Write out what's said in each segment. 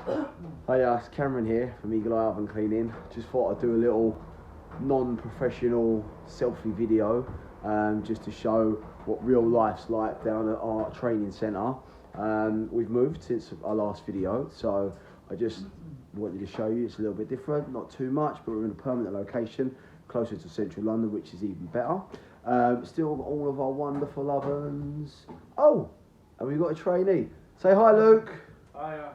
Hi, it's Cameron here from Eagle Eye Oven Cleaning. Just thought I'd do a little non-professional selfie video just to show what real life's like down at our training centre. We've moved since our last video, so I just wanted to show you it's a little bit different, not too much, but we're in a permanent location closer to central London, which is even better. Still got all of our wonderful ovens. Oh, and we've got a trainee. Say hi, Luke. Hiya.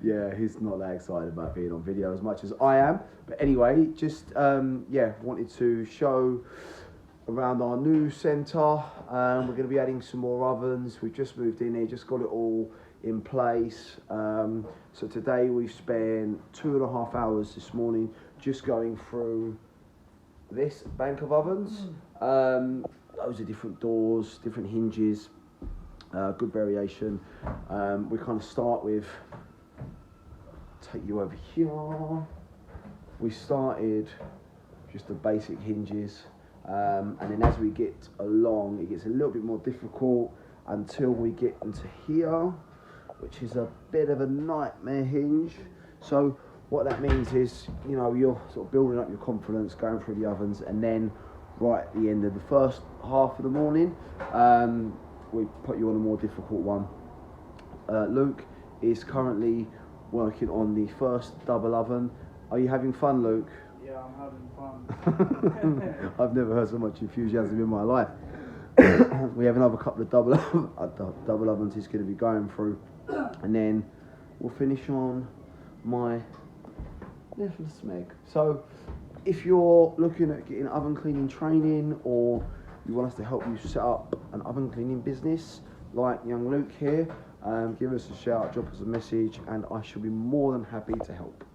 Yeah, he's not that excited about being on video as much as I am. But anyway, just wanted to show around our new centre. We're going to be adding some more ovens. We've just moved in here, just got it all in place. So today we've spent 2.5 hours this morning just going through this bank of ovens. Those are different doors, different hinges. Good variation. We kind of start with, take you over here. We started just the basic hinges, and then as we get along, it gets a little bit more difficult until we get into here, which is a bit of a nightmare hinge. So what that means is, you know, you're sort of building up your confidence, going through the ovens, and then right at the end of the first half of the morning, we put you on a more difficult one. Luke is currently working on the first double oven. Are you having fun, Luke? Yeah, I'm having fun. I've never heard so much enthusiasm in my life. We have another couple of double ovens he's going to be going through, and then we'll finish on my little smeg. So if you're looking at getting oven cleaning training, or you want us to help you set up an oven cleaning business like young Luke here, give us a shout, drop us a message, and I shall be more than happy to help.